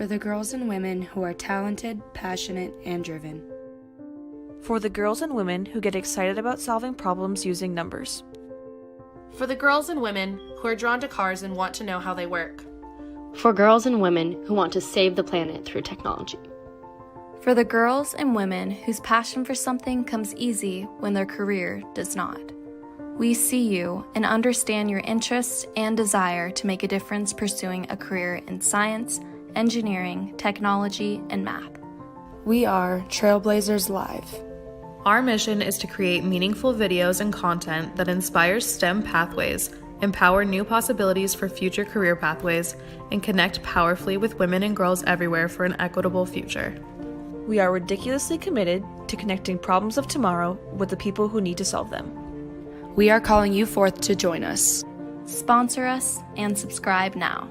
for the girls and women who are talented, passionate, and driven. For the girls and women who get excited about solving problems using numbers. For the girls and women who are drawn to cars and want to know how they work. For girls and women who want to save the planet through technology. For the girls and women whose passion for something comes easy when their career does not. We see you and understand your interests and desire to make a difference pursuing a career in science, engineering, technology, and math. We are Trailblazers Live. Our mission is to create meaningful videos and content that inspires STEM pathways, empower new possibilities for future career pathways, and connect powerfully with women and girls everywhere for an equitable future. We are ridiculously committed to connecting problems of tomorrow with the people who need to solve them. We are calling you forth to join us. Sponsor us and subscribe now.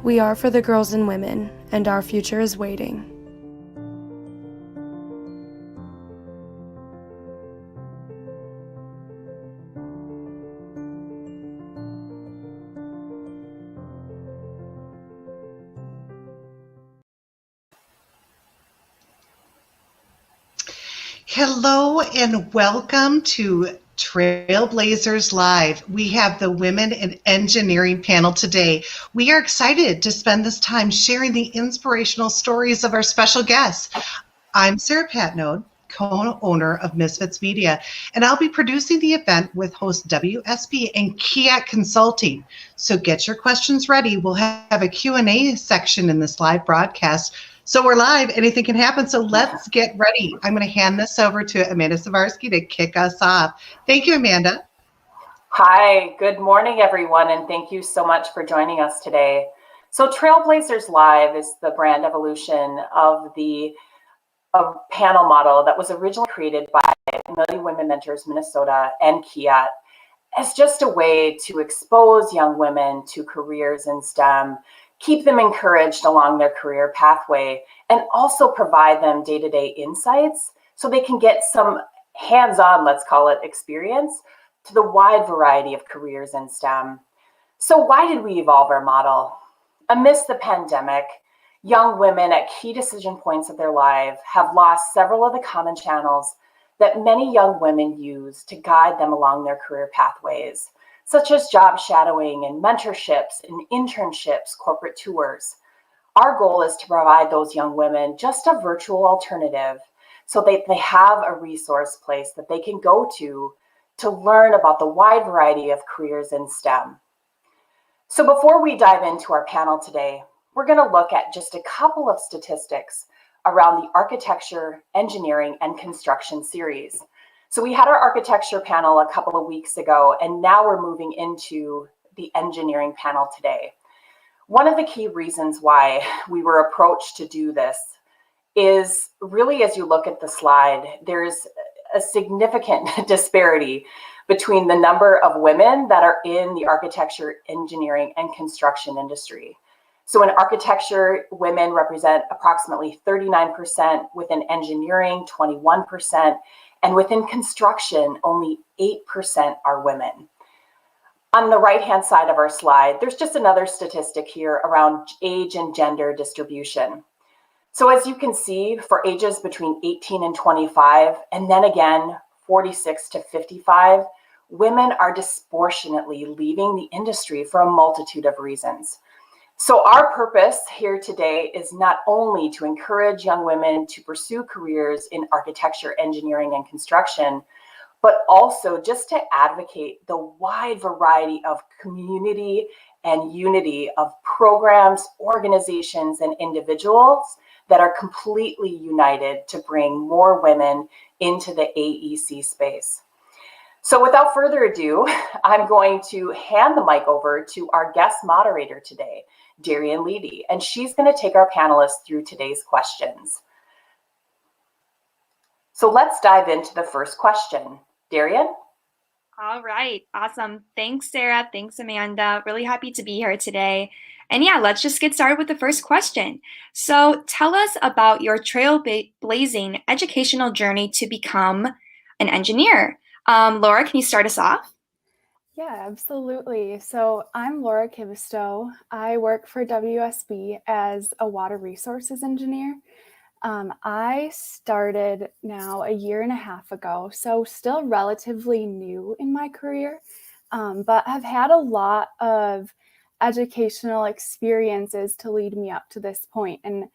We are for the girls and women, and our future is waiting. Hello and welcome to Trailblazers Live. We have the Women in Engineering panel today. We are excited to spend this time sharing the inspirational stories of our special guests. I'm Sarah Patnode, co-owner of Misfits Media, and I'll be producing the event with host WSB and Kiat Consulting. So get your questions ready. We'll have a Q&A section in this live broadcast. So we're live, anything can happen, so let's get ready. I'm going to hand this over to Amanda Savarsky to kick us off. Thank you, Amanda. Hi, good morning, everyone, and thank you so much for joining us today. So Trailblazers Live is the brand evolution of the panel model that was originally created by Million Women Mentors Minnesota and Kiat as just a way to expose young women to careers in STEM, keep them encouraged along their career pathway, and also provide them day-to-day insights so they can get some hands-on, let's call it, experience to the wide variety of careers in STEM. So why did we evolve our model? Amidst the pandemic, young women at key decision points of their life have lost several of the common channels that many young women use to guide them along their career pathways, such as job shadowing and mentorships and internships, corporate tours. Our goal is to provide those young women just a virtual alternative so they have a resource place that they can go to learn about the wide variety of careers in STEM. So before we dive into our panel today, we're going to look at just a couple of statistics around the architecture, engineering, and construction series. So we had our architecture panel a couple of weeks ago, and now we're moving into the engineering panel today. One of the key reasons why we were approached to do this is really, as you look at the slide, there's a significant disparity between the number of women that are in the architecture, engineering, and construction industry. So in architecture, women represent approximately 39%, within engineering, 21%, and within construction, only 8% are women. On the right-hand side of our slide, there's just another statistic here around age and gender distribution. So as you can see, for ages between 18 and 25, and then again, 46 to 55, women are disproportionately leaving the industry for a multitude of reasons. So our purpose here today is not only to encourage young women to pursue careers in architecture, engineering, and construction, but also just to advocate the wide variety of community and unity of programs, organizations, and individuals that are completely united to bring more women into the AEC space. So without further ado, I'm going to hand the mic over to our guest moderator today, Darian Leedy, and she's going to take our panelists through today's questions. So let's dive into the first question. Darian? All right, awesome. Thanks, Sarah. Thanks, Amanda. Really happy to be here today. And yeah, let's just get started with the first question. So tell us about your trailblazing educational journey to become an engineer. Laura, can you start us off? Yeah, absolutely. So I'm Laura Kivistow. I work for WSB as a water resources engineer. I started now a year and a half ago, so still relatively new in my career, but have had a lot of educational experiences to lead me up to this point. And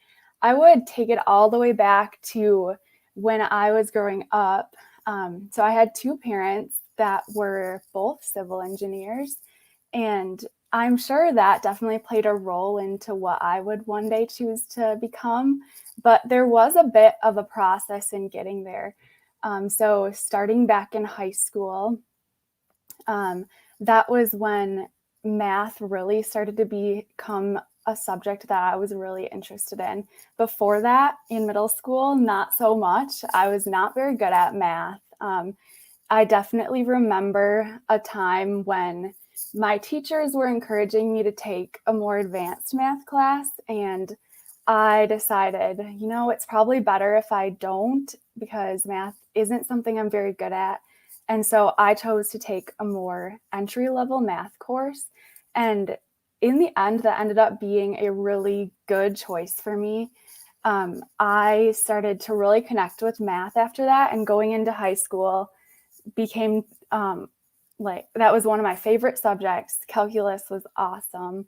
I would take it all the way back to when I was growing up. So I had two parents that were both civil engineers, and I'm sure that definitely played a role into what I would one day choose to become. But there was a bit of a process in getting there. So starting back in high school, that was when math really started to become a subject that I was really interested in. Before that, in middle school, not so much. I was not very good at math. I definitely remember a time when my teachers were encouraging me to take a more advanced math class, and I decided, it's probably better if I don't, because math isn't something I'm very good at. And so I chose to take a more entry-level math course. And in the end, that ended up being a really good choice for me. I started to really connect with math after that, and going into high school became that was one of my favorite subjects. Calculus was awesome.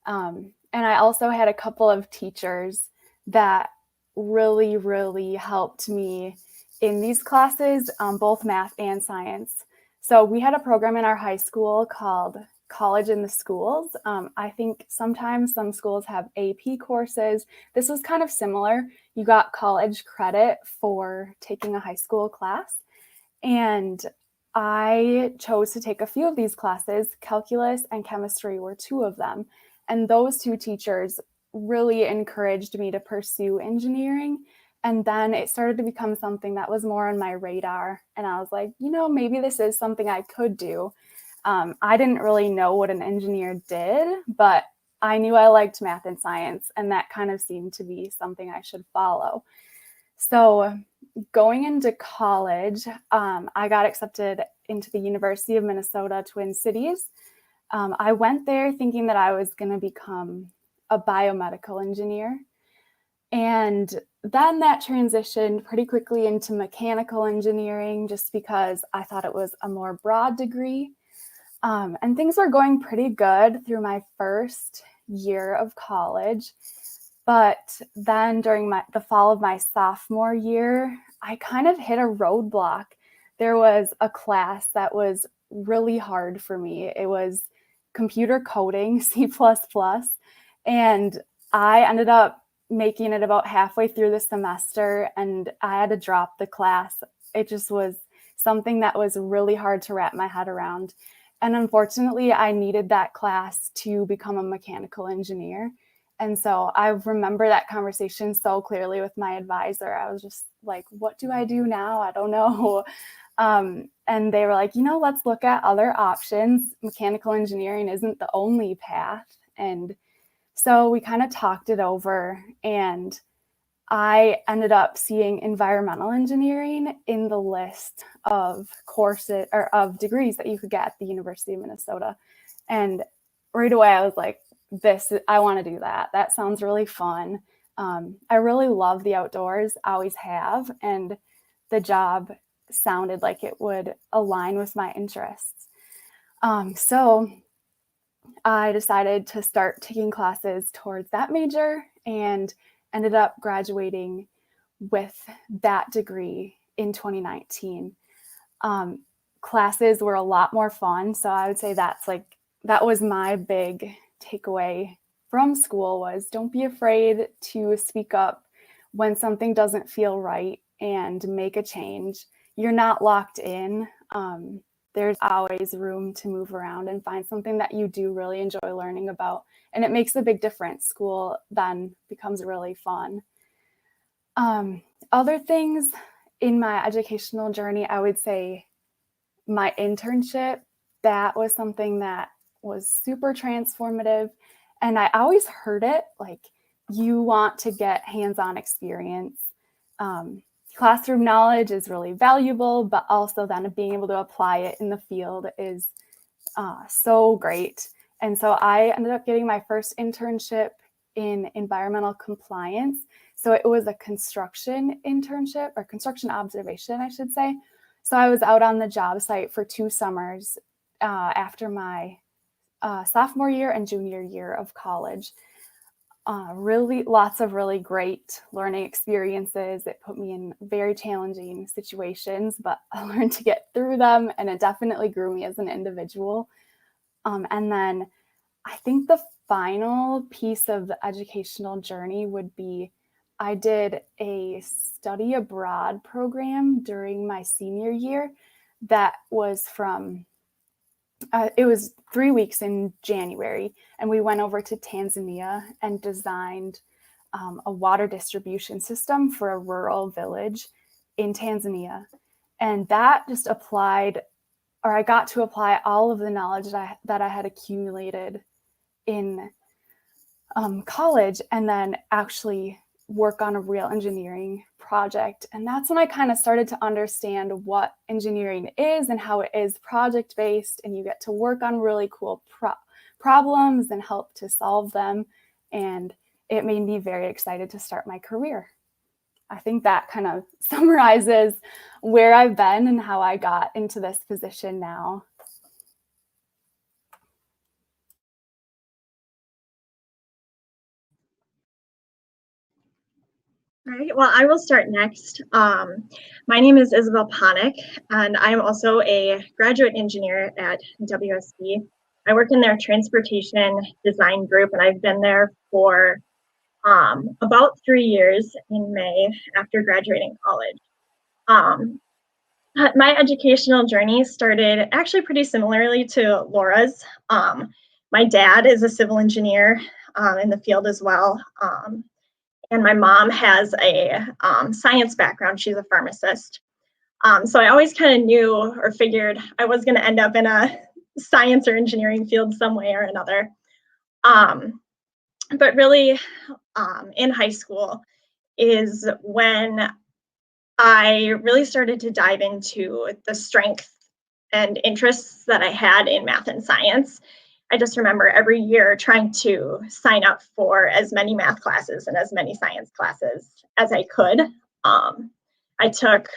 And I also had a couple of teachers that really, really helped me in these classes, both math and science. So we had a program in our high school called College in the Schools. I think sometimes some schools have AP courses. This was kind of similar. You got college credit for taking a high school class. And I chose to take a few of these classes. Calculus and chemistry were two of them. And those two teachers really encouraged me to pursue engineering. And then it started to become something that was more on my radar. And I was like, maybe this is something I could do. I didn't really know what an engineer did, but I knew I liked math and science, and that kind of seemed to be something I should follow. So going into college, I got accepted into the University of Minnesota Twin Cities. I went there thinking that I was going to become a biomedical engineer. And then that transitioned pretty quickly into mechanical engineering, just because I thought it was a more broad degree. And things were going pretty good through my first year of college. But then during the fall of my sophomore year, I kind of hit a roadblock. There was a class that was really hard for me. It was computer coding, C++, and I ended up making it about halfway through the semester, and I had to drop the class. It just was something that was really hard to wrap my head around. And unfortunately, I needed that class to become a mechanical engineer. And so I remember that conversation so clearly with my advisor. I was just like, what do I do now? I don't know. And they were like, let's look at other options. Mechanical engineering isn't the only path. And so we kind of talked it over, and I ended up seeing environmental engineering in the list of courses or of degrees that you could get at the University of Minnesota. And right away I was like, I want to do that. That sounds really fun. I really love the outdoors, always have, and the job sounded like it would align with my interests. So I decided to start taking classes towards that major, and ended up graduating with that degree in 2019. Classes were a lot more fun. So I would say that was my big takeaway from school, was don't be afraid to speak up when something doesn't feel right and make a change. You're not locked in. There's always room to move around and find something that you do really enjoy learning about. And it makes a big difference. School then becomes really fun. Other things in my educational journey, I would say my internship, that was something that was super transformative. And I always heard it, like, you want to get hands-on experience. Classroom knowledge is really valuable, but also then being able to apply it in the field is so great. And so I ended up getting my first internship in environmental compliance. So it was a construction internship, or construction observation, I should say. So I was out on the job site for 2 summers after my sophomore year and junior year of college. Really lots of really great learning experiences. It put me in very challenging situations, but I learned to get through them, and it definitely grew me as an individual. And then I think the final piece of the educational journey would be I did a study abroad program during my senior year that was from it was 3 weeks in January, and we went over to Tanzania and designed a water distribution system for a rural village in Tanzania. And that just applied, or I got to apply all of the knowledge that I had accumulated in college, and then actually work on a real engineering project. And that's when I kind of started to understand what engineering is and how it is project-based, and you get to work on really cool problems and help to solve them. And it made me very excited to start my career. I think that kind of summarizes where I've been and how I got into this position now. All right, well, I will start next. My name is Isabel Ponick, and I'm also a graduate engineer at WSB. I work in their transportation design group, and I've been there for about 3 years in May after graduating college. My educational journey started actually pretty similarly to Laura's. My dad is a civil engineer in the field as well. And my mom has a science background. She's a pharmacist. So I always kind of knew or figured I was going to end up in a science or engineering field some way or another. But really, in high school is when I really started to dive into the strength and interests that I had in math and science. I just remember every year trying to sign up for as many math classes and as many science classes as I could. I took,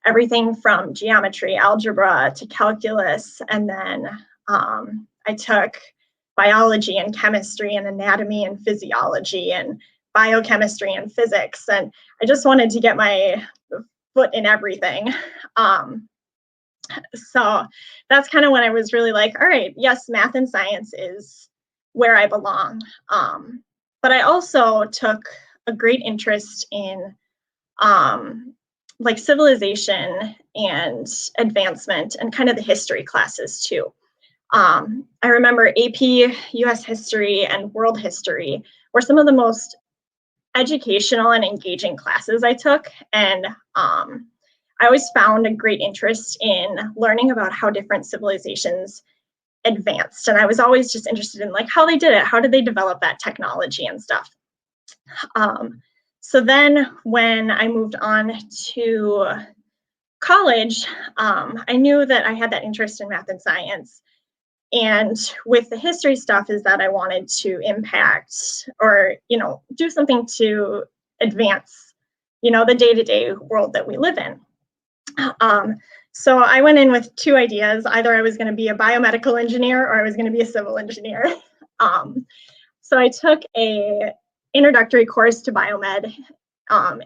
everything from geometry, algebra to calculus, and then I took biology and chemistry and anatomy and physiology and biochemistry and physics. And I just wanted to get my foot in everything. So that's kind of when I was really like, all right, yes, math and science is where I belong. But I also took a great interest in like civilization and advancement and kind of the history classes too. I remember AP US history and world history were some of the most educational and engaging classes I took. And I always found a great interest in learning about how different civilizations advanced. And I was always just interested in like how they did it. How did they develop that technology and stuff? So then when I moved on to college, I knew that I had that interest in math and science. And with the history stuff is that I wanted to impact or, do something to advance, the day-to-day world that we live in. So I went in with 2 ideas. Either I was going to be a biomedical engineer or I was going to be a civil engineer. So I took a introductory course to biomed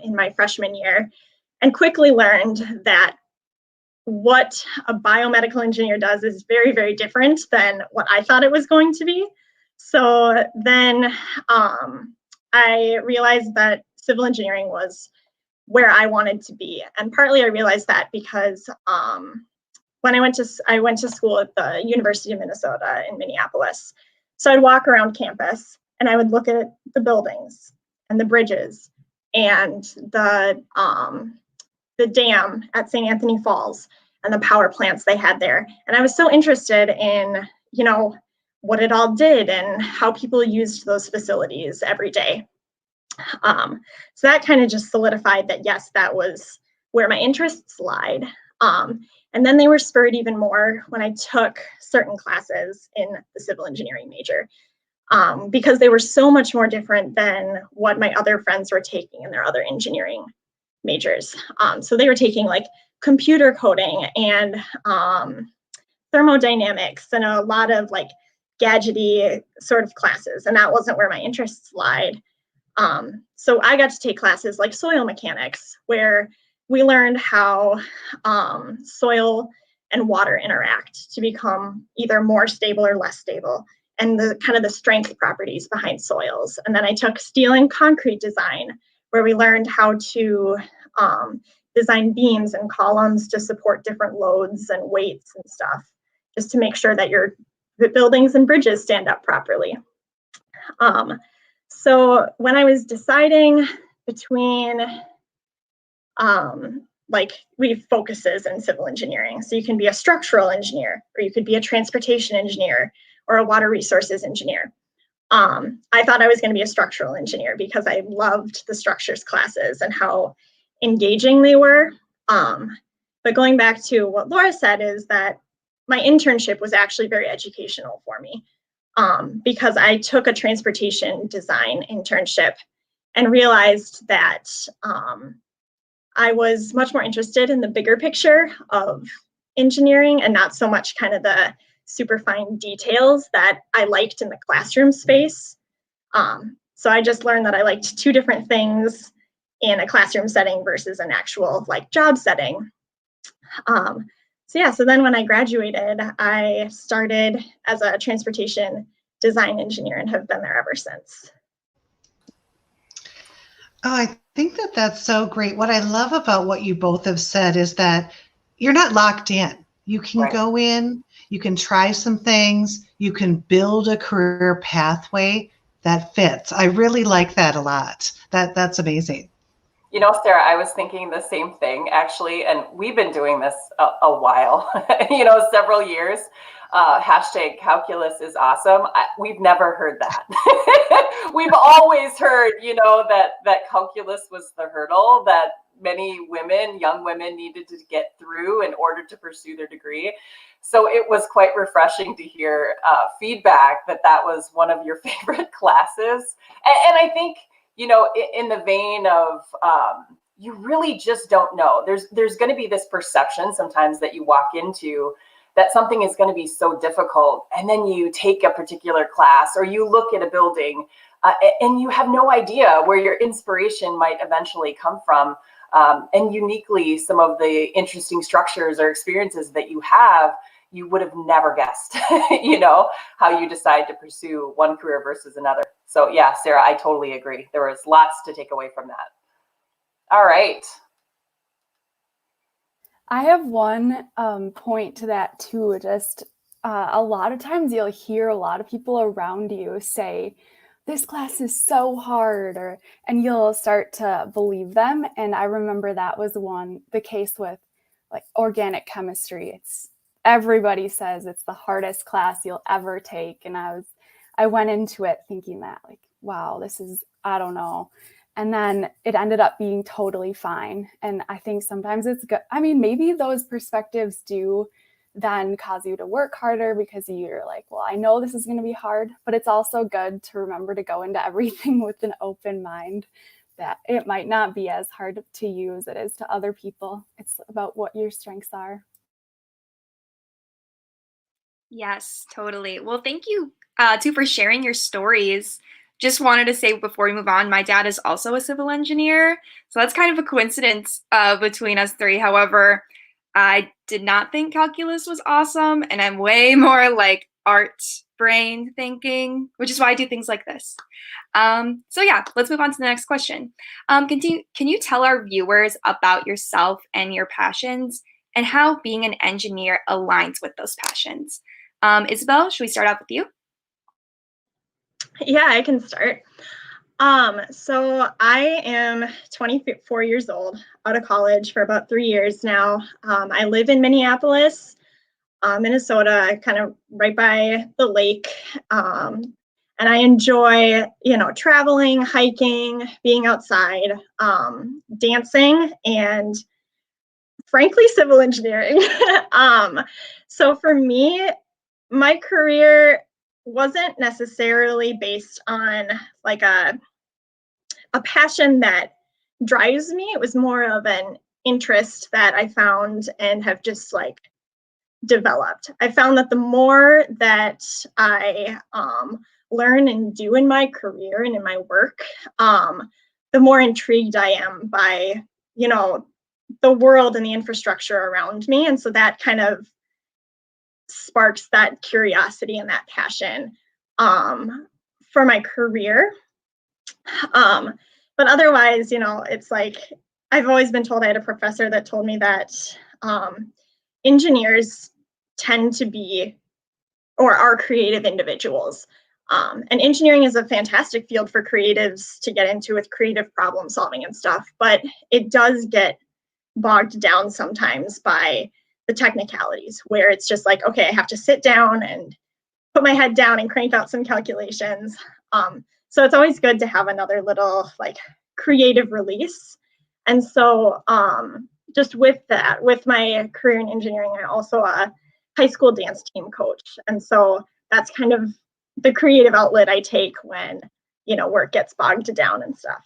in my freshman year and quickly learned that what a biomedical engineer does is very, very different than what I thought it was going to be. So then I realized that civil engineering was where I wanted to be. And partly I realized that because when I went to school at the University of Minnesota in Minneapolis. So I'd walk around campus and I would look at the buildings and the bridges and the dam at St. Anthony Falls and the power plants they had there. And I was so interested in, what it all did and how people used those facilities every day. So that kind of just solidified that, yes, that was where my interests lied. And And then they were spurred even more when I took certain classes in the civil engineering major, because they were so much more different than what my other friends were taking in their other engineering majors. So they were taking like computer coding and thermodynamics and a lot of like gadgety sort of classes, and that wasn't where my interests lied. So I got to take classes like soil mechanics, where we learned how soil and water interact to become either more stable or less stable, and the kind of the strength properties behind soils. And then I took steel and concrete design, where we learned how to design beams and columns to support different loads and weights and stuff, just to make sure that your buildings and bridges stand up properly. So when I was deciding between like we have focuses in civil engineering. So you can be a structural engineer, or you could be a transportation engineer, or a water resources engineer. I thought I was going to be a structural engineer because I loved the structures classes and how engaging they were. But going back to what Laura said is that my internship was actually very educational for me, because I took a transportation design internship and realized that I was much more interested in the bigger picture of engineering and not so much kind of the super fine details that I liked in the classroom space. So I just learned that I liked two different things in a classroom setting versus an actual like job setting. So then when I graduated, I started as a transportation design engineer and have been there ever since. Oh, I think that that's so great. What I love about what you both have said is that you're not locked in. You can go in, you can try some things, you can build a career pathway that fits. I really like that a lot. That's amazing. You know, Sarah, I was thinking the same thing actually, and we've been doing this a while, several years. Hashtag calculus is awesome. We've never heard that. We've always heard, that calculus was the hurdle that many women, young women, needed to get through in order to pursue their degree. So it was quite refreshing to hear feedback that was one of your favorite classes. And I think, in the vein of, you really just don't know. There's going to be this perception sometimes that you walk into that something is going to be so difficult, and then you take a particular class or you look at a building and you have no idea where your inspiration might eventually come from. And uniquely, some of the interesting structures or experiences that you have, you would have never guessed, how you decide to pursue one career versus another. So yeah, Sarah, I totally agree. There was lots to take away from that. All right. I have one point to that too. Just a lot of times you'll hear a lot of people around you say, this class is so hard, and you'll start to believe them. And I remember that was the case with like organic chemistry. Everybody says it's the hardest class you'll ever take. And I went into it thinking that like, wow, this is, I don't know. And then it ended up being totally fine. And I think sometimes it's good. I mean, maybe those perspectives do then cause you to work harder because you're like, well, I know this is going to be hard, but it's also good to remember to go into everything with an open mind, that it might not be as hard to you as it is to other people. It's about what your strengths are. Yes, totally. Well, thank you too for sharing your stories. Just wanted to say before we move on, my dad is also a civil engineer. So that's kind of a coincidence between us three. However, I did not think calculus was awesome, and I'm way more like art brain thinking, which is why I do things like this. So yeah, let's move on to the next question. Can you tell our viewers about yourself and your passions and how being an engineer aligns with those passions? Isabel, should we start off with you? Yeah, I can start. So I am 24 years old, out of college for about 3 years now. I live in Minneapolis, Minnesota, kind of right by the lake. And I enjoy, traveling, hiking, being outside, dancing, and frankly, civil engineering. So for me, my career wasn't necessarily based on like a passion that drives me. It was more of an interest that I found and have just like developed. I found that the more that I learn and do in my career and in my work, the more intrigued I am by, you know, the world and the infrastructure around me. And so that kind of sparks that curiosity and that passion for my career. But otherwise, you know, it's like I've always been told, I had a professor that told me that engineers tend to be or are creative individuals. And engineering is a fantastic field for creatives to get into with creative problem solving and stuff, but it does get bogged down sometimes by the technicalities where it's just like, okay, I have to sit down and put my head down and crank out some calculations. So it's always good to have another little like creative release. And so just with that, with my career in engineering, I'm also a high school dance team coach. And so that's kind of the creative outlet I take when, you know, work gets bogged down and stuff.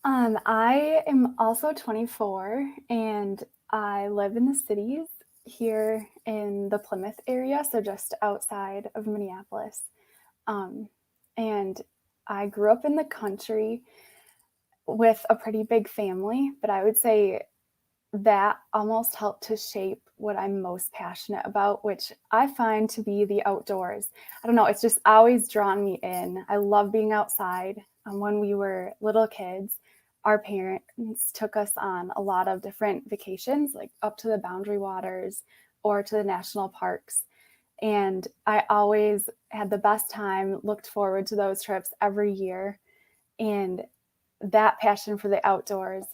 I am also 24 and I live in the cities here in the Plymouth area, so just outside of Minneapolis. And I grew up in the country with a pretty big family, but I would say that almost helped to shape what I'm most passionate about, which I find to be the outdoors. I don't know, it's just always drawn me in. I love being outside. When we were little kids, our parents took us on a lot of different vacations, like up to the Boundary Waters or to the national parks. And I always had the best time, looked forward to those trips every year. And that passion for the outdoors,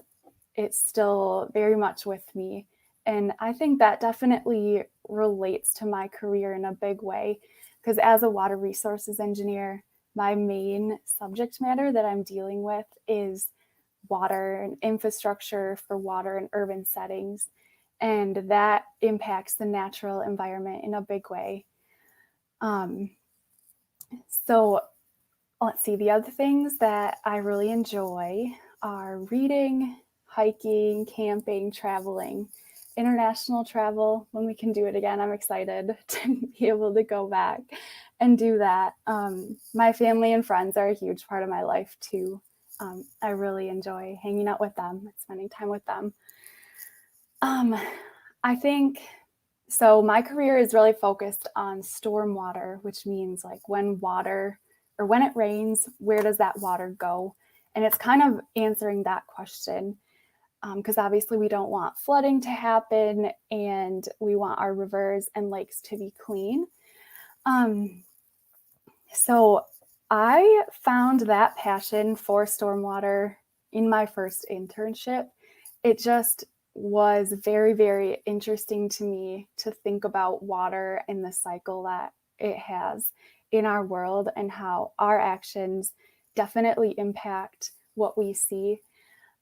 it's still very much with me. And I think that definitely relates to my career in a big way, because as a water resources engineer, my main subject matter that I'm dealing with is water and infrastructure for water in urban settings. And that impacts the natural environment in a big way. So let's see, the other things that I really enjoy are reading, hiking, camping, traveling, international travel. When we can do it again, I'm excited to be able to go back and do that. My family and friends are a huge part of my life too. I really enjoy hanging out with them, spending time with them. I think, so my career is really focused on stormwater, which means like when it rains, where does that water go? And it's kind of answering that question, because obviously we don't want flooding to happen and we want our rivers and lakes to be clean. So I found that passion for stormwater in my first internship. It just was very, very interesting to me to think about water and the cycle that it has in our world and how our actions definitely impact what we see.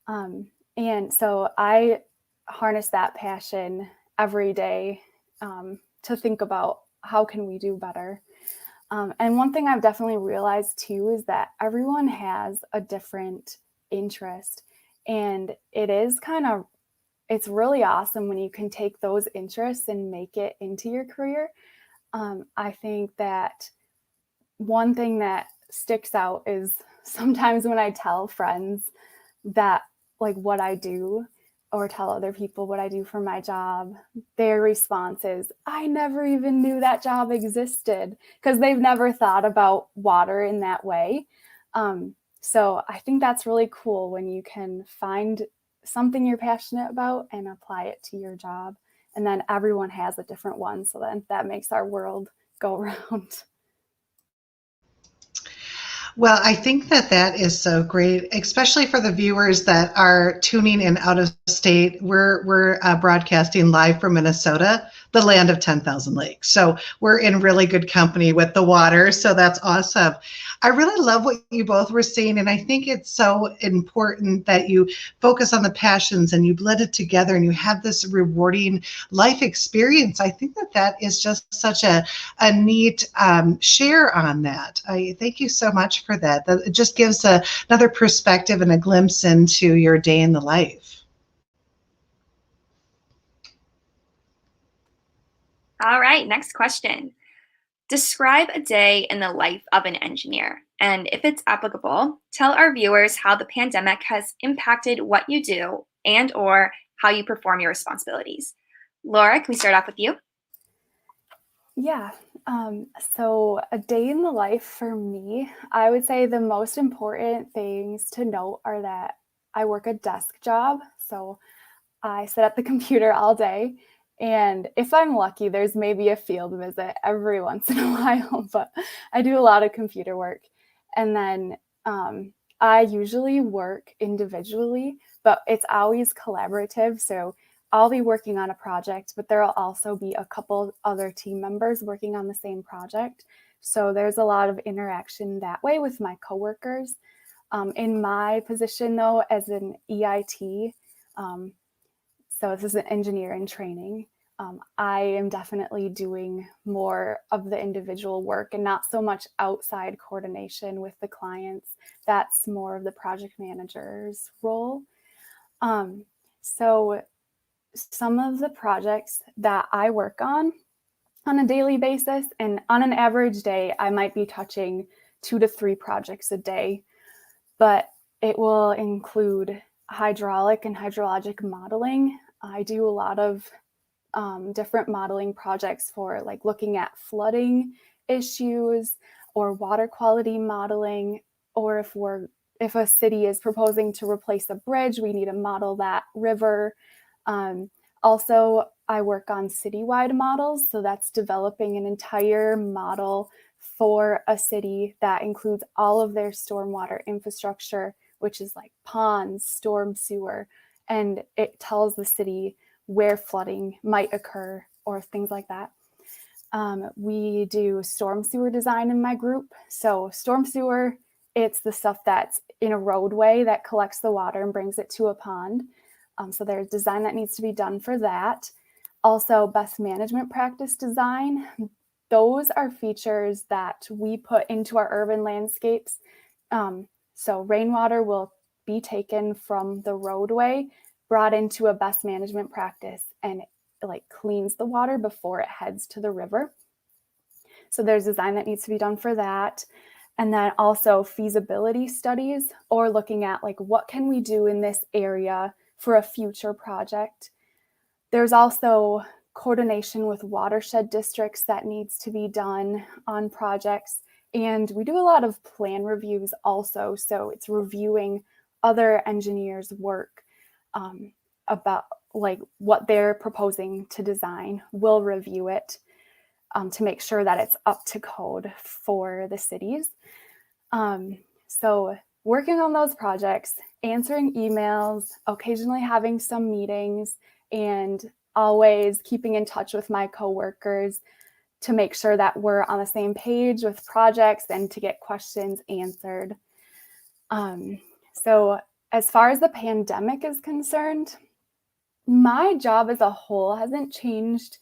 And so I harness that passion every day to think about how can we do better. And one thing I've definitely realized too is that everyone has a different interest, and it's really awesome when you can take those interests and make it into your career. I think that one thing that sticks out is sometimes when I tell friends that like what I do, or tell other people what I do for my job, their response is, I never even knew that job existed, because they've never thought about water in that way. So I think that's really cool when you can find something you're passionate about and apply it to your job. And then everyone has a different one. So then that makes our world go round. Well, I think that is so great, especially for the viewers that are tuning in out of state. We're broadcasting live from Minnesota. the land of 10,000 lakes. So we're in really good company with the water. So that's awesome. I really love what you both were saying. And I think it's so important that you focus on the passions and you blend it together and you have this rewarding life experience. I think that is just such a neat share on that. I thank you so much for that. It just gives another perspective and a glimpse into your day in the life. All right, next question. Describe a day in the life of an engineer. And if it's applicable, tell our viewers how the pandemic has impacted what you do and or how you perform your responsibilities. Laura, can we start off with you? Yeah. So a day in the life for me, I would say the most important things to note are that I work a desk job. So I sit at the computer all day. And if I'm lucky, there's maybe a field visit every once in a while, but I do a lot of computer work. And then I usually work individually, but it's always collaborative. So I'll be working on a project, but there will also be a couple other team members working on the same project. So there's a lot of interaction that way with my coworkers. In my position, though, as an EIT, so this is an engineer in training, I am definitely doing more of the individual work and not so much outside coordination with the clients. That's more of the project manager's role. So some of the projects that I work on a daily basis, and on an average day, I might be touching 2 to 3 projects a day, but it will include hydraulic and hydrologic modeling. I do a lot of different modeling projects for like looking at flooding issues or water quality modeling, or if a city is proposing to replace a bridge, we need to model that river. Also, I work on citywide models, so that's developing an entire model for a city that includes all of their stormwater infrastructure, which is like ponds, storm sewer, and it tells the city where flooding might occur or things like that. We do storm sewer design in my group. So storm sewer, it's the stuff that's in a roadway that collects the water and brings it to a pond. So there's design that needs to be done for that. Also, best management practice design. Those are features that we put into our urban landscapes. So rainwater will be taken from the roadway, brought into a best management practice, and it like cleans the water before it heads to the river. So there's design that needs to be done for that. And then also feasibility studies, or looking at like what can we do in this area for a future project. There's also coordination with watershed districts that needs to be done on projects. And we do a lot of plan reviews also. So it's reviewing other engineers' work about like what they're proposing to design. We'll review it to make sure that it's up to code for the cities. So working on those projects, answering emails, occasionally having some meetings, and always keeping in touch with my coworkers to make sure that we're on the same page with projects and to get questions answered. So as far as the pandemic is concerned, my job as a whole hasn't changed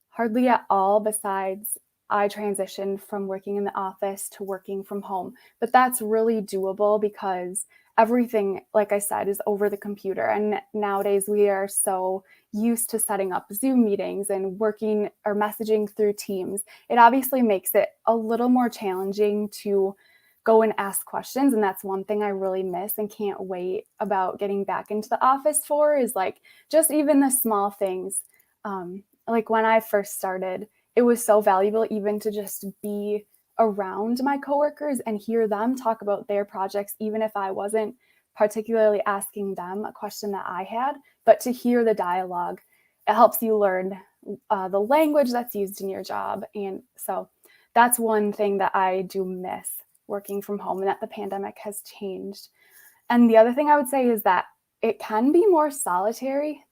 hardly at all, besides I transitioned from working in the office to working from home. But that's really doable because everything, like I said, is over the computer. And nowadays we are so used to setting up Zoom meetings and working or messaging through Teams. It obviously makes it a little more challenging to go and ask questions. And that's one thing I really miss and can't wait about getting back into the office for, is like just even the small things. Like when I first started, it was so valuable even to just be around my coworkers and hear them talk about their projects, even if I wasn't particularly asking them a question that I had, but to hear the dialogue. It helps you learn the language that's used in your job. And so that's one thing that I do miss working from home and that the pandemic has changed. And the other thing I would say is that it can be more solitary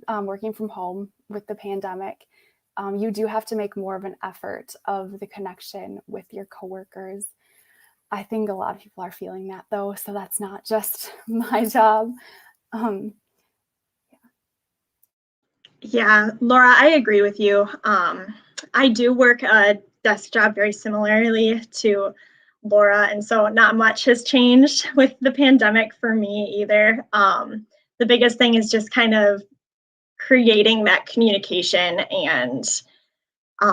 working from home with the pandemic. you do have to make more of an effort of the connection with your coworkers. I think a lot of people are feeling that though, so that's not just my job. Yeah, Laura, I agree with you. I do work a desk job very similarly to Laura, and so not much has changed with the pandemic for me either. The biggest thing is just kind of creating that communication and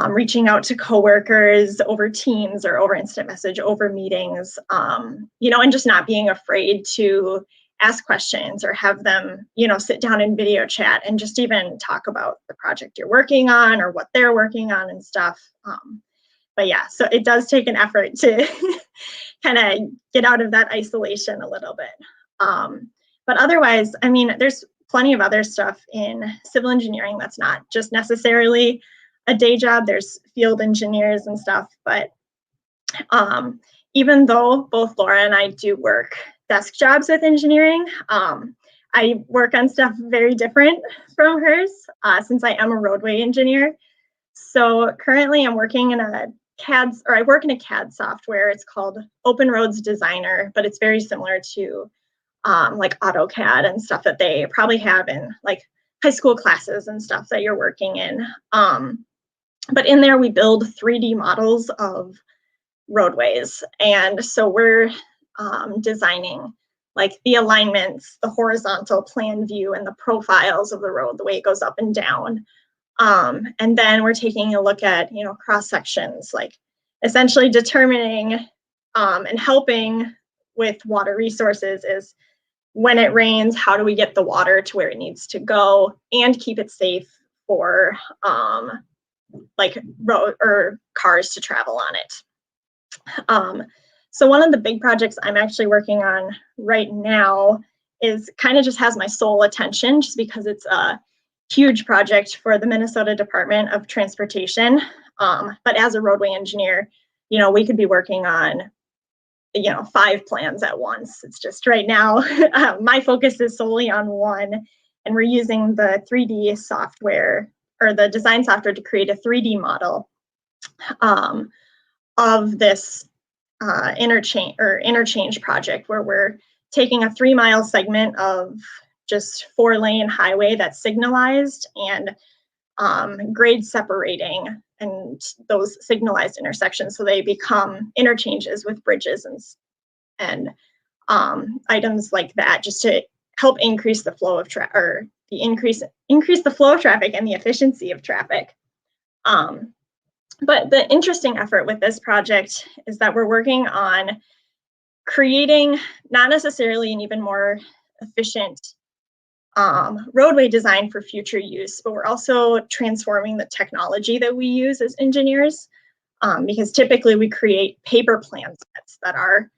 reaching out to coworkers over Teams or over instant message, over meetings, and just not being afraid to ask questions or have them, sit down in video chat and just even talk about the project you're working on or what they're working on and stuff. But yeah, so it does take an effort to kind of get out of that isolation a little bit. But otherwise, I mean, there's plenty of other stuff in civil engineering that's not just necessarily a day job. There's field engineers and stuff, but even though both Laura and I do work desk jobs with engineering, I work on stuff very different from hers since I am a roadway engineer. So currently I'm working in I work in a CAD software. It's called Open Roads Designer, but it's very similar to like AutoCAD and stuff that they probably have in like high school classes and stuff that you're working in. But in there we build 3D models of roadways. And so we're designing like the alignments, the horizontal plan view, and the profiles of the road, the way it goes up and down. And then we're taking a look at, cross sections, like essentially determining and helping with water resources is when it rains, how do we get the water to where it needs to go and keep it safe for like road or cars to travel on it. So one of the big projects I'm actually working on right now is kind of just has my sole attention just because it's a huge project for the Minnesota Department of Transportation. But as a roadway engineer, we could be working on, 5 plans at once. It's just right now, my focus is solely on one, and we're using the 3D software or the design software to create a 3D model of this interchange project where we're taking a 3-mile segment of just 4-lane highway that's signalized and grade separating and those signalized intersections so they become interchanges with bridges and items like that, just to help increase the flow of traffic or increase the flow of traffic and the efficiency of traffic. But the interesting effort with this project is that we're working on creating not necessarily an even more efficient roadway design for future use, but we're also transforming the technology that we use as engineers, because typically we create paper plan sets that are,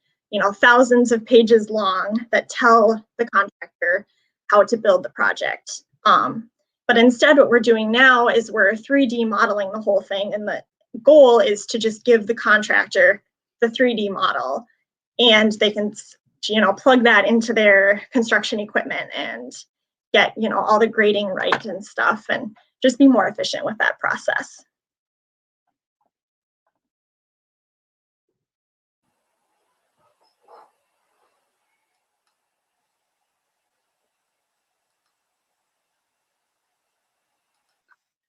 thousands of pages long that tell the contractor how to build the project. But instead, what we're doing now is we're 3D modeling the whole thing, and the goal is to just give the contractor the 3D model, and they can, plug that into their construction equipment and get, all the grading right and stuff, and just be more efficient with that process.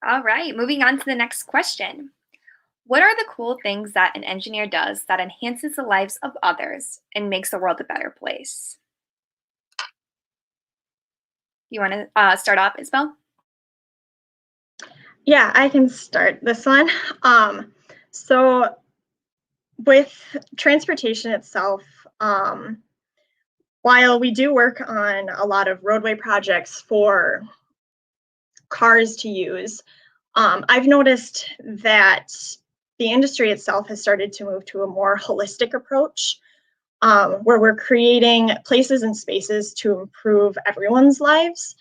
All right, moving on to the next question. What are the cool things that an engineer does that enhances the lives of others and makes the world a better place? You want to start off, Isabel? Yeah, I can start this one. So with transportation itself, while we do work on a lot of roadway projects for cars to use, I've noticed that the industry itself has started to move to a more holistic approach, where we're creating places and spaces to improve everyone's lives.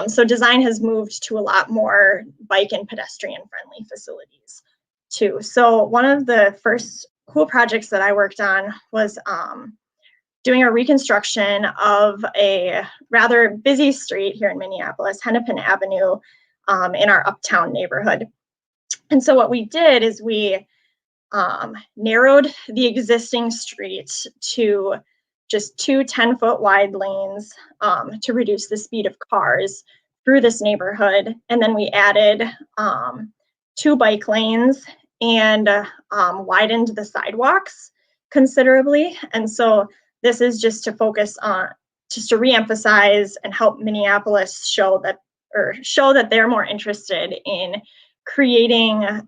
So design has moved to a lot more bike and pedestrian friendly facilities too. So one of the first cool projects that I worked on was doing a reconstruction of a rather busy street here in Minneapolis, Hennepin Avenue, in our uptown neighborhood. And so what we did is we narrowed the existing street to just two 10-foot wide lanes to reduce the speed of cars through this neighborhood. And then we added 2 bike lanes and widened the sidewalks considerably. And so this is just to focus on, just to reemphasize and help Minneapolis show that they're more interested in creating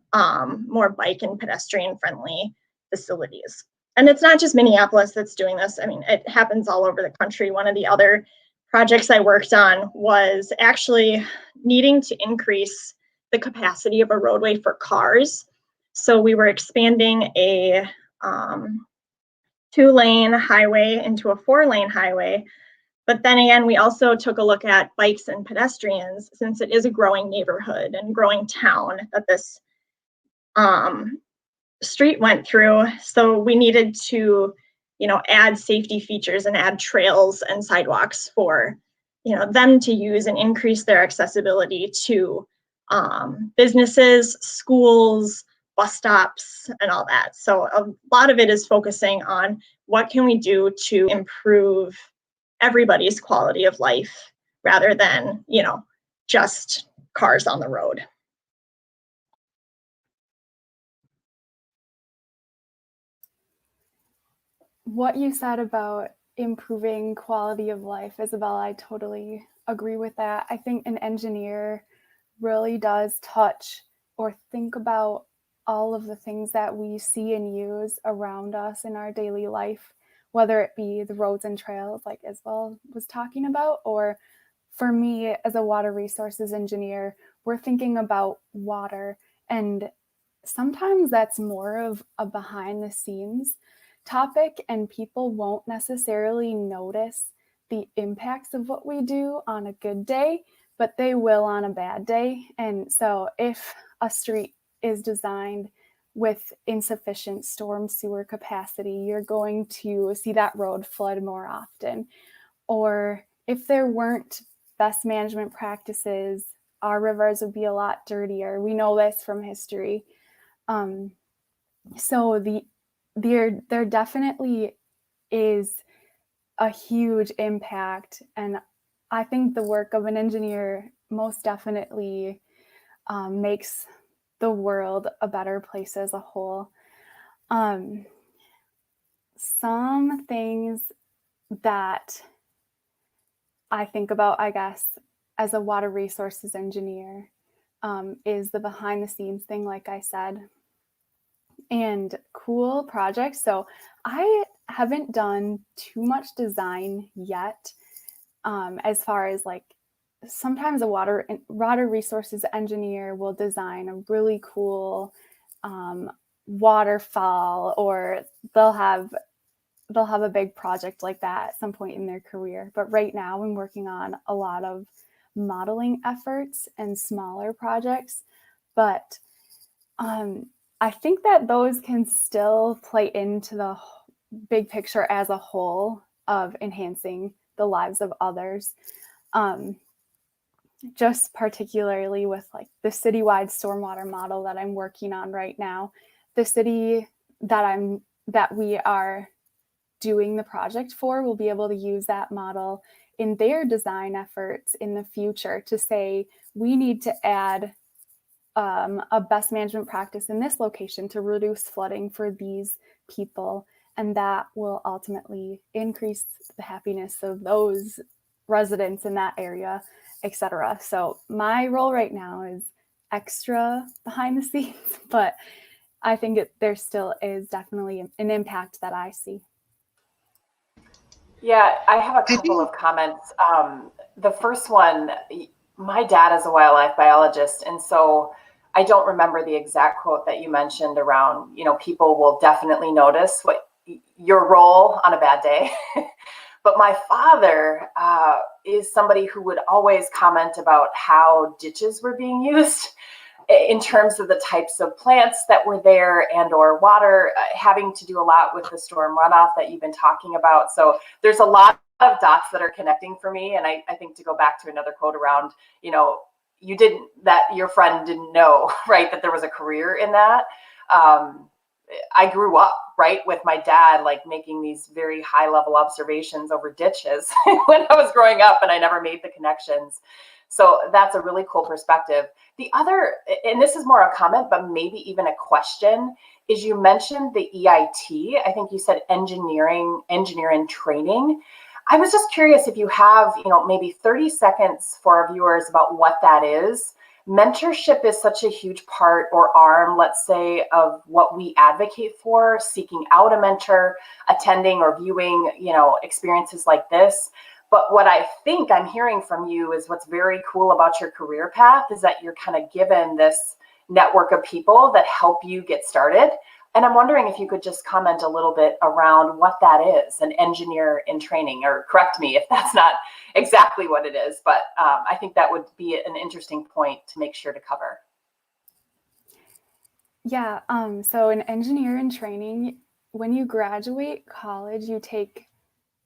more bike and pedestrian friendly facilities. And it's not just Minneapolis that's doing this. I mean, it happens all over the country. One of the other projects I worked on was actually needing to increase the capacity of a roadway for cars. So we were expanding a 2-lane highway into a 4-lane highway. But then again, we also took a look at bikes and pedestrians, since it is a growing neighborhood and growing town that this street went through. So we needed to, add safety features and add trails and sidewalks for, them to use and increase their accessibility to businesses, schools, bus stops, and all that. So a lot of it is focusing on what can we do to improve everybody's quality of life rather than, just cars on the road. What you said about improving quality of life, Isabel, I totally agree with that. I think an engineer really does touch or think about all of the things that we see and use around us in our daily life, whether it be the roads and trails like Isabel was talking about, or for me as a water resources engineer, we're thinking about water. And sometimes that's more of a behind the scenes topic, and people won't necessarily notice the impacts of what we do on a good day, but they will on a bad day. And so if a street is designed with insufficient storm sewer capacity, you're going to see that road flood more often. Or if there weren't best management practices, our rivers would be a lot dirtier. We know this from history. So there definitely is a huge impact, and I think the work of an engineer most definitely makes the world a better place as a whole. Some things that I think about, I guess, as a water resources engineer is the behind the scenes thing, like I said, and cool projects. So I haven't done too much design yet, as far as like sometimes a water resources engineer will design a really cool waterfall, or they'll have a big project like that at some point in their career. But right now I'm working on a lot of modeling efforts and smaller projects. But I think that those can still play into the big picture as a whole of enhancing the lives of others. Just particularly with like the citywide stormwater model that I'm working on right now. The city that we are doing the project for will be able to use that model in their design efforts in the future to say, we need to add a best management practice in this location to reduce flooding for these people. And that will ultimately increase the happiness of those residents in that area, etc. So my role right now is extra behind the scenes, but I think there still is definitely an impact that I see. Yeah, I have a couple of comments. The first one, my dad is a wildlife biologist, and so I don't remember the exact quote that you mentioned around, people will definitely notice what your role on a bad day. But my father is somebody who would always comment about how ditches were being used in terms of the types of plants that were there and or water, having to do a lot with the storm runoff that you've been talking about. So there's a lot of dots that are connecting for me. And I think to go back to another quote around, that your friend didn't know, right, that there was a career in that. I grew up, right, with my dad, like making these very high level observations over ditches when I was growing up, and I never made the connections. So that's a really cool perspective. The other, and this is more a comment, but maybe even a question, is you mentioned the EIT. I think you said engineering training. I was just curious if you have, maybe 30 seconds for our viewers about what that is. Mentorship is such a huge part or arm, let's say, of what we advocate for, seeking out a mentor, attending or viewing, experiences like this. But what I think I'm hearing from you is what's very cool about your career path is that you're kind of given this network of people that help you get started. And I'm wondering if you could just comment a little bit around what that is, an engineer in training, or correct me if that's not exactly what it is, but I think that would be an interesting point to make sure to cover. Yeah, so an engineer in training, when you graduate college, you take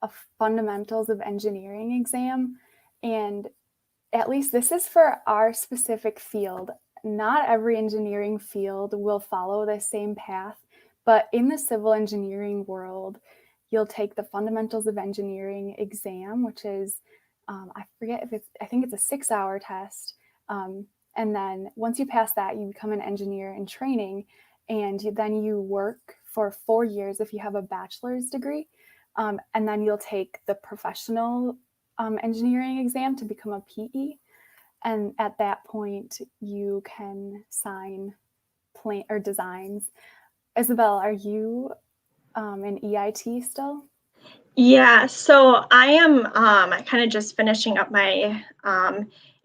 a fundamentals of engineering exam, and at least this is for our specific field. Not every engineering field will follow the same path, but in the civil engineering world, you'll take the fundamentals of engineering exam, which is, I think it's a 6-hour test. And then once you pass that, you become an engineer in training, and then you work for 4 years if you have a bachelor's degree. And then you'll take the professional engineering exam to become a PE. And at that point, you can sign plan or designs. Isabel, are you in EIT still? Yeah, so I am kind of just finishing up my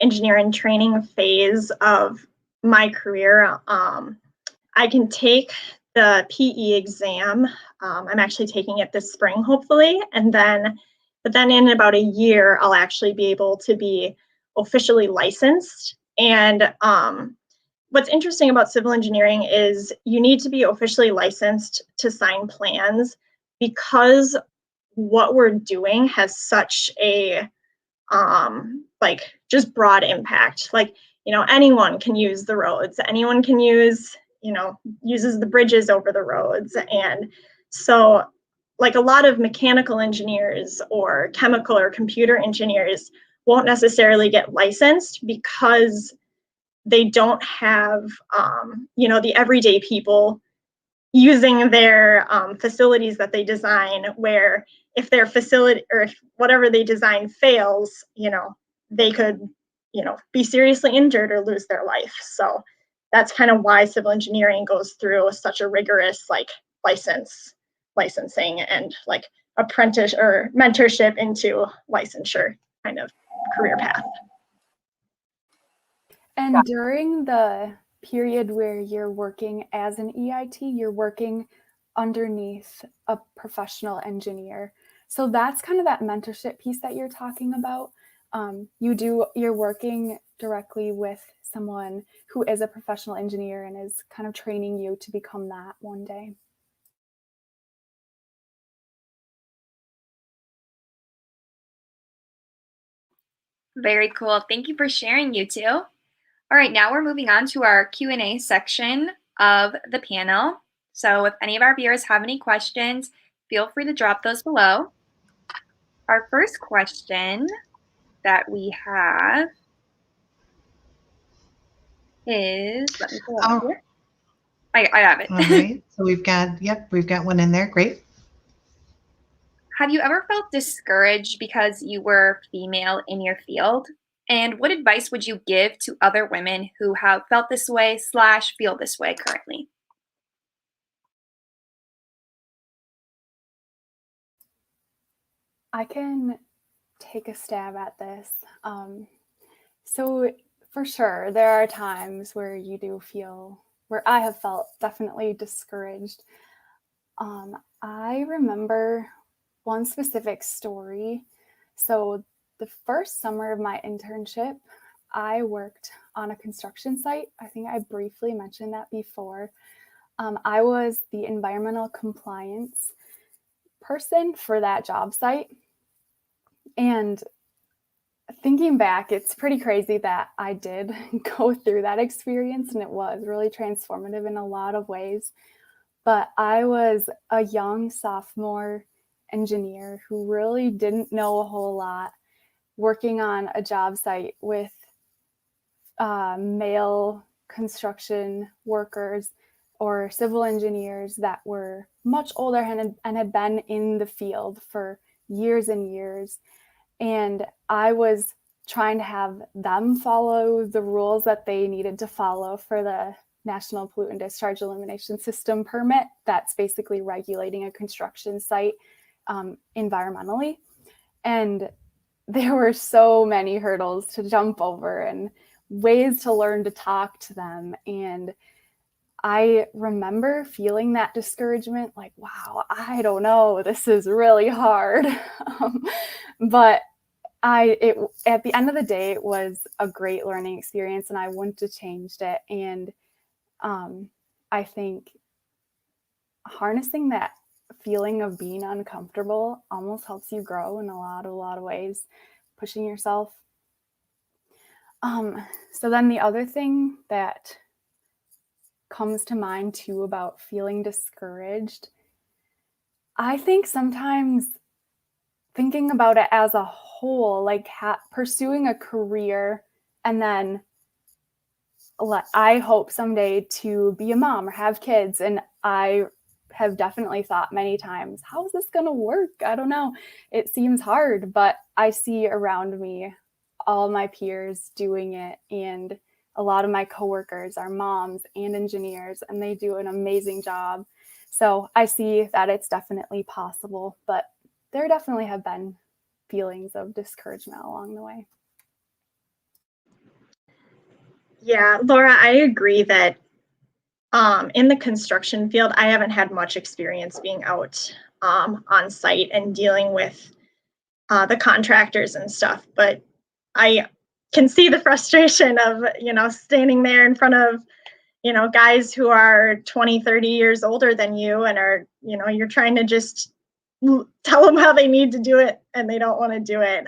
engineering training phase of my career. I can take the PE exam. I'm actually taking it this spring, hopefully, but then in about a year, I'll actually be able to be officially licensed. And what's interesting about civil engineering is you need to be officially licensed to sign plans, because what we're doing has such a just broad impact. Like, anyone can use the roads, anyone can uses the bridges over the roads. And so like a lot of mechanical engineers or chemical or computer engineers won't necessarily get licensed because they don't have the everyday people using their facilities that they design, where if their facility or if whatever they design fails, they could, be seriously injured or lose their life. So that's kind of why civil engineering goes through such a rigorous licensing and apprentice or mentorship into licensure kind of career path. And during the period where you're working as an EIT, you're working underneath a professional engineer. So that's kind of that mentorship piece that you're talking about. You're working directly with someone who is a professional engineer and is kind of training you to become that one day. Very cool. Thank you for sharing, you two. All right, now we're moving on to our Q&A section of the panel. So if any of our viewers have any questions, feel free to drop those below. Our first question that we have is, let me pull it up here. I have it. All right, so we've got one in there. Great. Have you ever felt discouraged because you were female in your field? And what advice would you give to other women who have felt this way / feel this way currently? I can take a stab at this. So for sure, there are times where where I have felt definitely discouraged. I remember one specific story. So the first summer of my internship, I worked on a construction site. I think I briefly mentioned that before. I was the environmental compliance person for that job site. And thinking back, it's pretty crazy that I did go through that experience, and it was really transformative in a lot of ways. But I was a young sophomore engineer who really didn't know a whole lot, working on a job site with male construction workers or civil engineers that were much older and had been in the field for years and years. And I was trying to have them follow the rules that they needed to follow for the National Pollutant Discharge Elimination System permit that's basically regulating a construction site environmentally. And there were so many hurdles to jump over and ways to learn to talk to them. And I remember feeling that discouragement, like, wow, I don't know, this is really hard. But at the end of the day, it was a great learning experience, and I wouldn't have changed it. And I think harnessing that feeling of being uncomfortable almost helps you grow in a lot of ways, pushing yourself. So then the other thing that comes to mind too about feeling discouraged, I think sometimes thinking about it as a whole, like pursuing a career, and then I hope someday to be a mom or have kids. And I have definitely thought many times, how is this going to work? I don't know. It seems hard, but I see around me all my peers doing it. And a lot of my coworkers are moms and engineers, and they do an amazing job. So I see that it's definitely possible, but there definitely have been feelings of discouragement along the way. Yeah, Laura, I agree that in the construction field, I haven't had much experience being out on site and dealing with the contractors and stuff, but I can see the frustration of, standing there in front of, guys who are 20, 30 years older than you and are, you're trying to just tell them how they need to do it and they don't want to do it.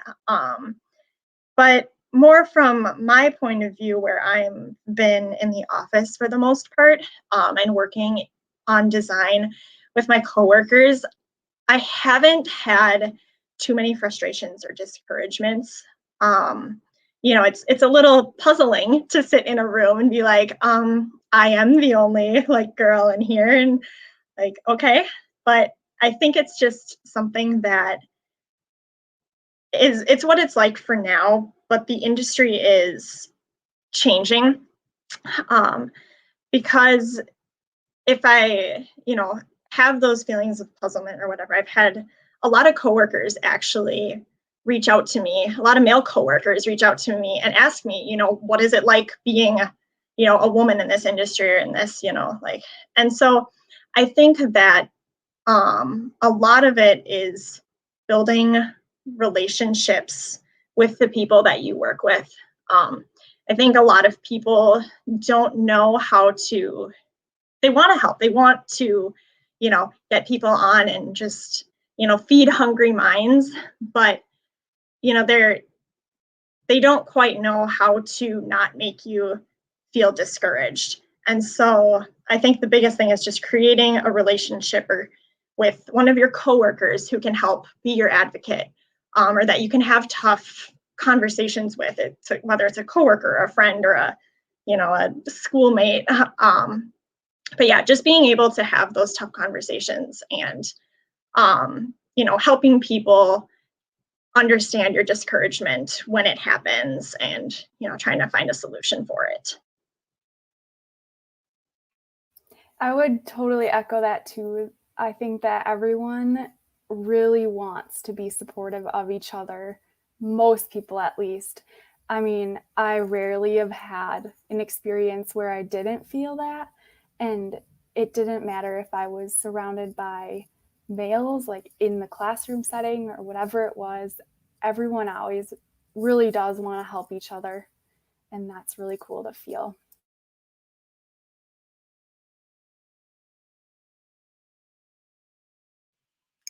But more from my point of view, where I've been in the office for the most part and working on design with my coworkers, I haven't had too many frustrations or discouragements. It's a little puzzling to sit in a room and be like, I am the only girl in here, and okay. But I think it's just something that it's what it's like for now, but the industry is changing. Because if I, have those feelings of puzzlement or whatever, I've had a lot of coworkers actually reach out to me, a lot of male coworkers reach out to me and ask me, what is it like being, a woman in this industry or in this, and so I think that a lot of it is building relationships with the people that you work with. I think a lot of people don't know how to, they want to help. They want to, get people on and just, feed hungry minds, but, they don't quite know how to not make you feel discouraged. And so I think the biggest thing is just creating a relationship with one of your coworkers who can help be your advocate, or that you can have tough conversations with it, whether it's a coworker, or a friend, or a schoolmate. But yeah, just being able to have those tough conversations and helping people understand your discouragement when it happens, and trying to find a solution for it. I would totally echo that too. I think that everyone really wants to be supportive of each other, most people at least. I mean, I rarely have had an experience where I didn't feel that, and it didn't matter if I was surrounded by males, like in the classroom setting or whatever it was. Everyone always really does want to help each other, and that's really cool to feel.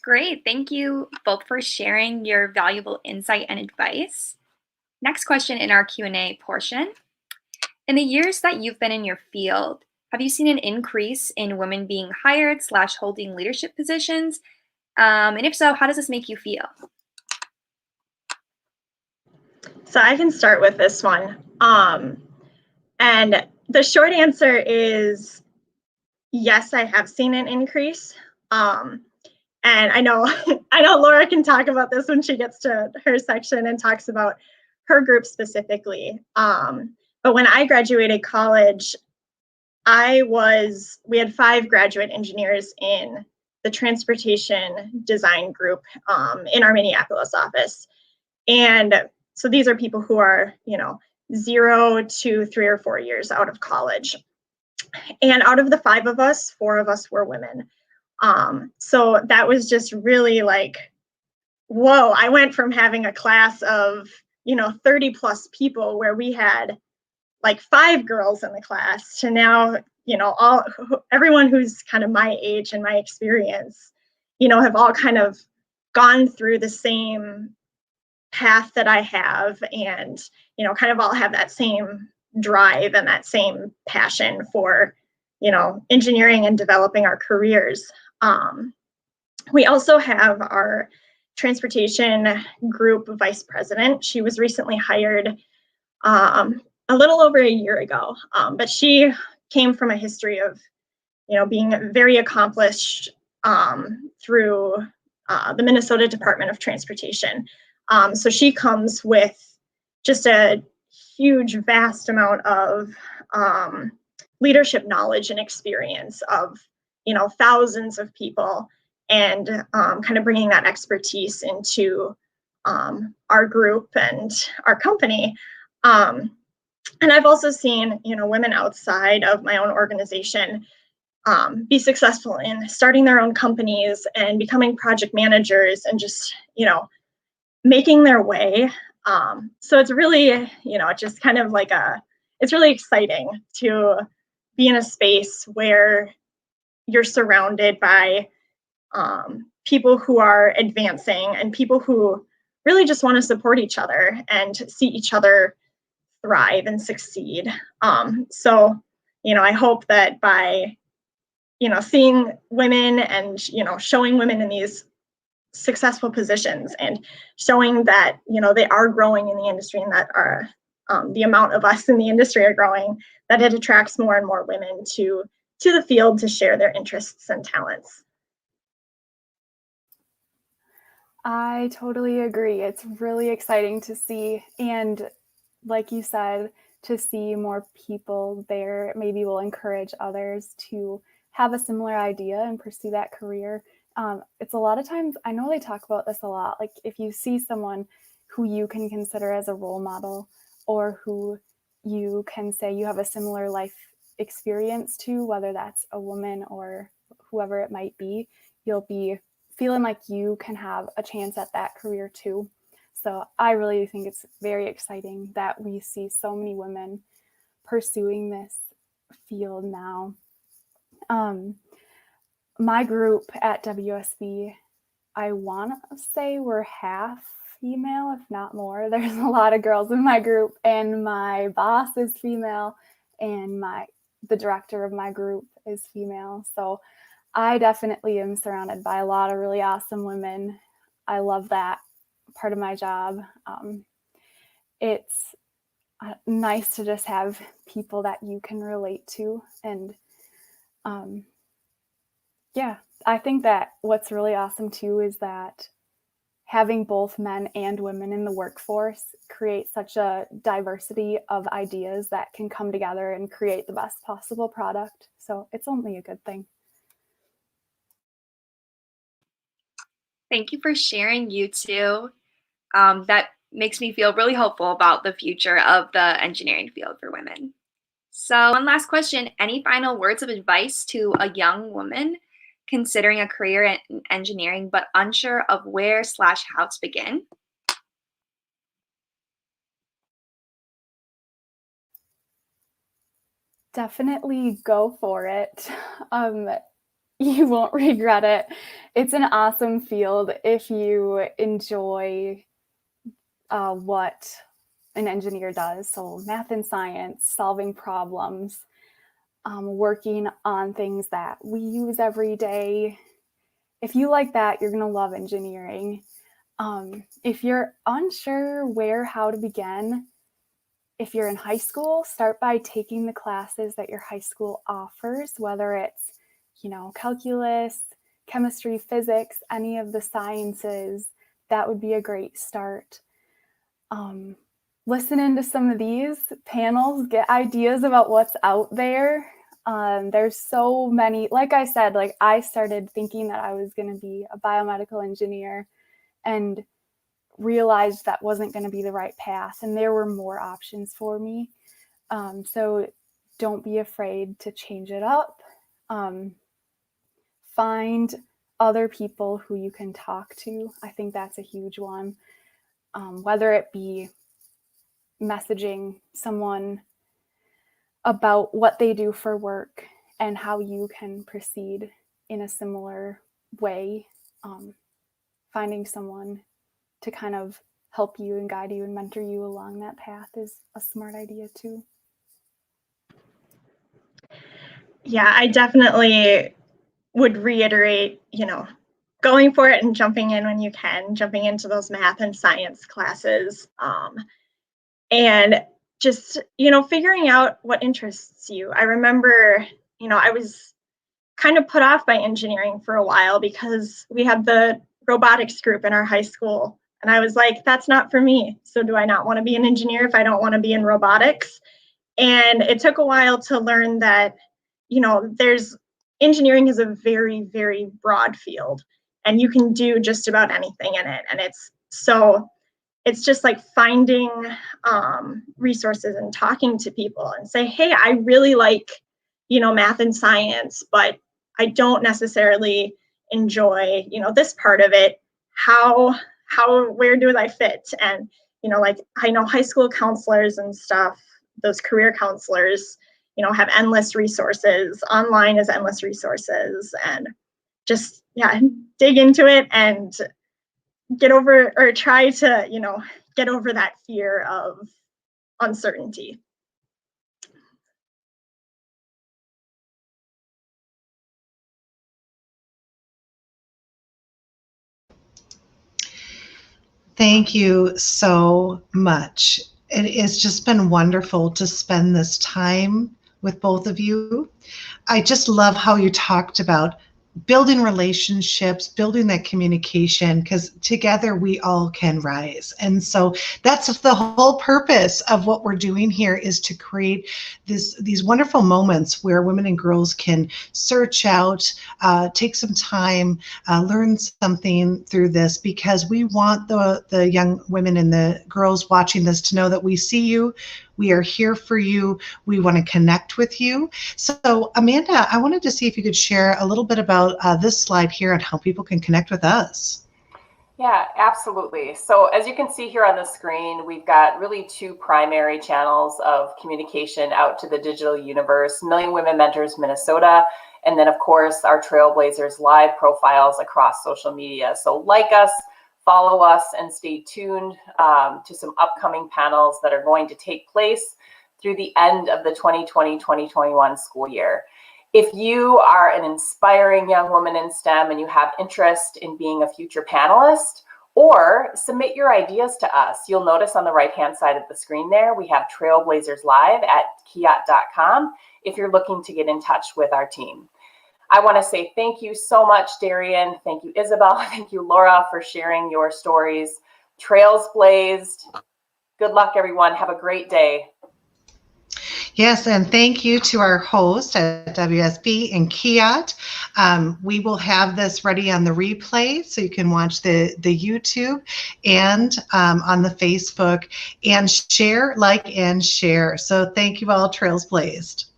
Great. Thank you both for sharing your valuable insight and advice. Next question in our Q&A portion. In the years that you've been in your field, have you seen an increase in women being hired / holding leadership positions? And if so, how does this make you feel? So I can start with this one. And the short answer is yes, I have seen an increase. And I know Laura can talk about this when she gets to her section and talks about her group specifically. But when I graduated college, we had 5 graduate engineers in the transportation design group in our Minneapolis office. And so these are people who are, 0 to 3 or 4 years out of college. And out of the 5 of us, 4 of us were women. So that was just really like, whoa, I went from having a class of, 30 plus people where we had like 5 girls in the class to now, everyone who's kind of my age and my experience, have all kind of gone through the same path that I have and, kind of all have that same drive and that same passion for, engineering and developing our careers. We also have our transportation group vice president. She was recently hired a little over a year ago, but she came from a history of, being very accomplished through the Minnesota Department of Transportation. So she comes with just a huge, vast amount of leadership knowledge and experience of, thousands of people and kind of bringing that expertise into our group and our company. And I've also seen, women outside of my own organization be successful in starting their own companies and becoming project managers and just, making their way. So it's really, just kind of like it's really exciting to be in a space where you're surrounded by people who are advancing and people who really just want to support each other and see each other thrive and succeed. So, I hope that by, seeing women and, showing women in these successful positions and showing that, they are growing in the industry and that are the amount of us in the industry are growing, that it attracts more and more women to the field to share their interests and talents. I totally agree. It's really exciting to see. And like you said, to see more people there maybe will encourage others to have a similar idea and pursue that career. It's a lot of times, I know they talk about this a lot, like if you see someone who you can consider as a role model or who you can say you have a similar life experience to, whether that's a woman or whoever it might be, you'll be feeling like you can have a chance at that career too. So I really think it's very exciting that we see so many women pursuing this field now. My group at WSB, I want to say we're half female, if not more. There's a lot of girls in my group, and my boss is female, and the director of my group is female. So I definitely am surrounded by a lot of really awesome women. I love that part of my job. It's nice to just have people that you can relate to. And yeah, I think that what's really awesome too is that having both men and women in the workforce creates such a diversity of ideas that can come together and create the best possible product. So it's only a good thing. Thank you for sharing, you two. That makes me feel really hopeful about the future of the engineering field for women. So one last question, any final words of advice to a young woman considering a career in engineering but unsure of where / how to begin? Definitely go for it. You won't regret it. It's an awesome field if you enjoy what an engineer does. So math and science, solving problems, working on things that we use every day. If you like that, you're going to love engineering. If you're unsure how to begin, if you're in high school, start by taking the classes that your high school offers, whether it's, calculus, chemistry, physics, any of the sciences. That would be a great start. Listen into some of these panels, get ideas about what's out there. There's so many, like I said, I started thinking that I was going to be a biomedical engineer and realized that wasn't going to be the right path. And there were more options for me. So don't be afraid to change it up. Find other people who you can talk to. I think that's a huge one. Whether it be messaging someone about what they do for work and how you can proceed in a similar way. Finding someone to kind of help you and guide you and mentor you along that path is a smart idea too. Yeah, I definitely would reiterate, going for it and jumping in when you can, jumping into those math and science classes. And just, figuring out what interests you. I remember, I was kind of put off by engineering for a while because we had the robotics group in our high school. And I was like, that's not for me. So do I not want to be an engineer if I don't want to be in robotics? And it took a while to learn that, engineering is a very, very broad field and you can do just about anything in it. And it's just like finding resources and talking to people and say, hey, I really like, math and science, but I don't necessarily enjoy, this part of it. Where do I fit? And, I know high school counselors and stuff, those career counselors, have endless resources. Online is endless resources, and just, dig into it and try to, get over that fear of uncertainty. Thank you so much. It has just been wonderful to spend this time with both of you. I just love how you talked about building relationships, building that communication, because together we all can rise. And so that's the whole purpose of what we're doing here, is to create these wonderful moments where women and girls can search out, take some time, learn something through this, because we want the young women and the girls watching this to know that we see you. We are here for you. We want to connect with you. So Amanda, I wanted to see if you could share a little bit about this slide here and how people can connect with us. Yeah, absolutely. So as you can see here on the screen, we've got really two primary channels of communication out to the digital universe: Million Women Mentors Minnesota, and then of course our Trailblazers Live profiles across social media. So like us, follow us, and stay tuned to some upcoming panels that are going to take place through the end of the 2020-2021 school year. If you are an inspiring young woman in STEM and you have interest in being a future panelist, or submit your ideas to us, you'll notice on the right-hand side of the screen there, we have TrailblazersLIVE at kiat.com if you're looking to get in touch with our team. I want to say thank you so much, Darian. Thank you, Isabel. Thank you, Laura, for sharing your stories. Trails blazed. Good luck, everyone. Have a great day. Yes, and thank you to our host at WSB and Kiat. We will have this ready on the replay, so you can watch the YouTube and on the Facebook, and share, like, and share. So thank you all, Trails Blazed.